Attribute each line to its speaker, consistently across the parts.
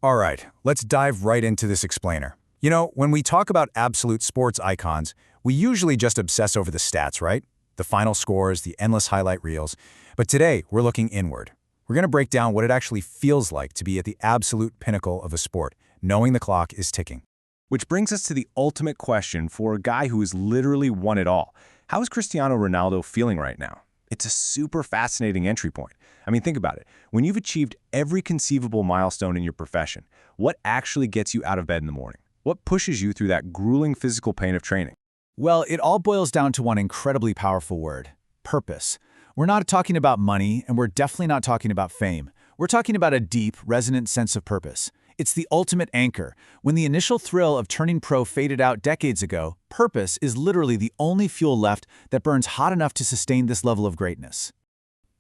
Speaker 1: All right, let's dive right into this explainer. You know, when we talk about absolute sports icons, we usually just obsess over the stats, right? The final scores, the endless highlight reels. But today, we're looking inward. We're going to break down what it actually feels like to be at the absolute pinnacle of a sport, knowing the clock is ticking.
Speaker 2: Which brings us to the ultimate question for a guy who has literally won it all. How is Cristiano Ronaldo feeling right now? It's a super fascinating entry point. I mean, think about it. When you've achieved every conceivable milestone in your profession, what actually gets you out of bed in the morning? What pushes you through that grueling physical pain of training?
Speaker 3: Well, it all boils down to one incredibly powerful word: purpose. We're not talking about money, and we're definitely not talking about fame. We're talking about a deep, resonant sense of purpose. It's the ultimate anchor. When the initial thrill of turning pro faded out decades ago, purpose is literally the only fuel left that burns hot enough to sustain this level of greatness.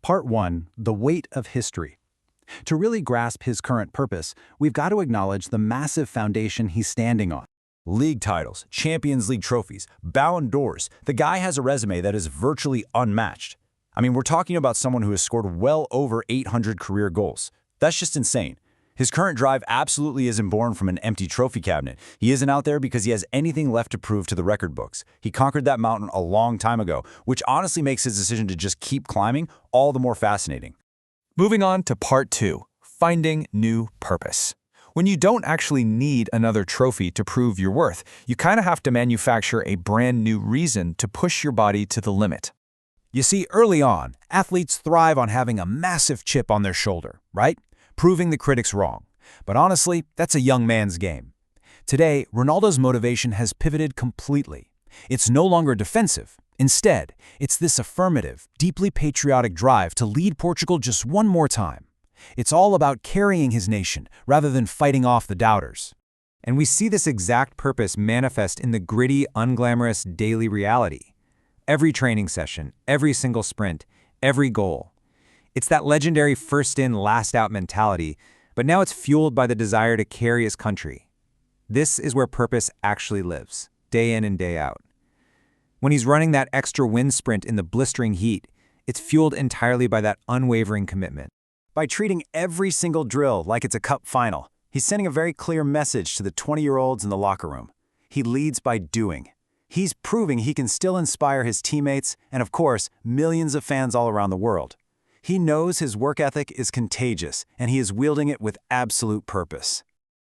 Speaker 4: Part 1. The weight of history. To really grasp his current purpose, we've got to acknowledge the massive foundation he's standing on.
Speaker 5: League titles, Champions League trophies, Ballon d'Ors. The guy has a resume that is virtually unmatched. I mean, we're talking about someone who has scored well over 800 career goals. That's just insane. His current drive absolutely isn't born from an empty trophy cabinet. He isn't out there because he has anything left to prove to the record books. He conquered that mountain a long time ago, which honestly makes his decision to just keep climbing all the more fascinating.
Speaker 3: Moving on to part 2, finding new purpose. When you don't actually need another trophy to prove your worth, you kind of have to manufacture a brand new reason to push your body to the limit.
Speaker 1: You see, early on, athletes thrive on having a massive chip on their shoulder, right? Proving the critics wrong. But honestly, that's a young man's game. Today, Ronaldo's motivation has pivoted completely. It's no longer defensive. Instead, it's this affirmative, deeply patriotic drive to lead Portugal just one more time. It's all about carrying his nation rather than fighting off the doubters.
Speaker 6: And we see this exact purpose manifest in the gritty, unglamorous daily reality. Every training session, every single sprint, every goal. It's that legendary first-in, last-out mentality, but now it's fueled by the desire to carry his country. This is where purpose actually lives, day in and day out. When he's running that extra wind sprint in the blistering heat, it's fueled entirely by that unwavering commitment.
Speaker 4: By treating every single drill like it's a cup final, he's sending a very clear message to the 20-year-olds in the locker room. He leads by doing. He's proving he can still inspire his teammates and, of course, millions of fans all around the world. He knows his work ethic is contagious, and he is wielding it with absolute purpose.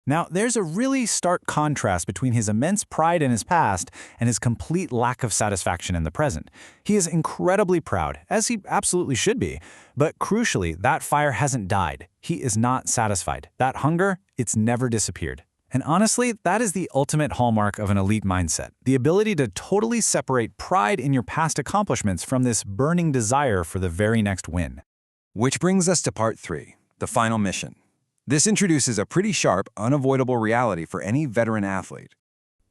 Speaker 3: Now, there's a really stark contrast between his immense pride in his past and his complete lack of satisfaction in the present. He is incredibly proud, as he absolutely should be. But crucially, that fire hasn't died. He is not satisfied. That hunger, it's never disappeared. And honestly, that is the ultimate hallmark of an elite mindset, the ability to totally separate pride in your past accomplishments from this burning desire for the very next win.
Speaker 5: Which brings us to part 3, the final mission. This introduces a pretty sharp, unavoidable reality for any veteran athlete.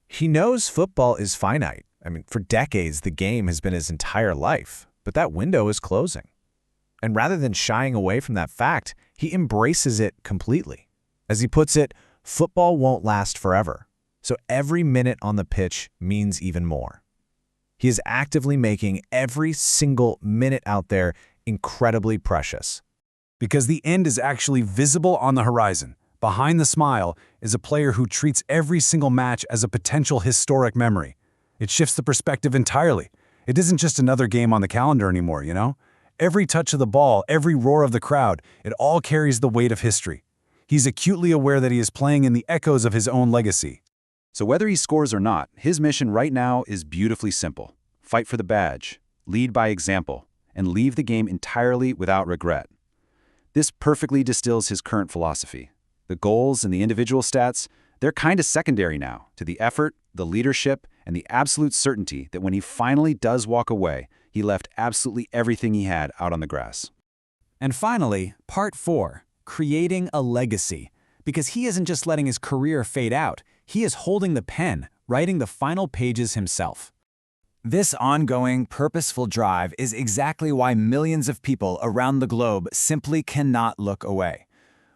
Speaker 2: He knows football is finite. I mean, for decades, the game has been his entire life, but that window is closing. And rather than shying away from that fact, he embraces it completely. As he puts it, football won't last forever, so every minute on the pitch means even more. He is actively making every single minute out there incredibly precious.
Speaker 1: Because the end is actually visible on the horizon. Behind the smile is a player who treats every single match as a potential historic memory. It shifts the perspective entirely. It isn't just another game on the calendar anymore, you know? Every touch of the ball, every roar of the crowd, it all carries the weight of history. He's acutely aware that he is playing in the echoes of his own legacy.
Speaker 7: So whether he scores or not, his mission right now is beautifully simple. Fight for the badge, lead by example, and leave the game entirely without regret. This perfectly distills his current philosophy. The goals and the individual stats, they're kind of secondary now to the effort, the leadership, and the absolute certainty that when he finally does walk away, he left absolutely everything he had out on the grass.
Speaker 3: And finally, part 4, creating a legacy. Because he isn't just letting his career fade out, he is holding the pen, writing the final pages himself.
Speaker 1: This ongoing, purposeful drive is exactly why millions of people around the globe simply cannot look away.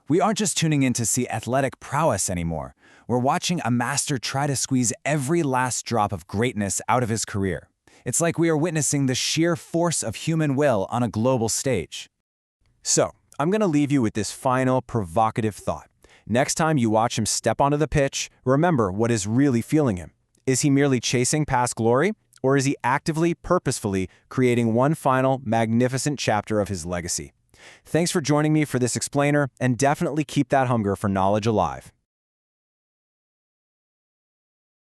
Speaker 1: We aren't just tuning in to see athletic prowess anymore. We're watching a master try to squeeze every last drop of greatness out of his career. It's like we are witnessing the sheer force of human will on a global stage.
Speaker 6: So, I'm going to leave you with this final provocative thought.
Speaker 3: Next time you watch him step onto the pitch, remember what is really fueling him. Is he merely chasing past glory, or is he actively, purposefully creating one final, magnificent chapter of his legacy? Thanks for joining me for this explainer, and definitely keep that hunger for knowledge alive.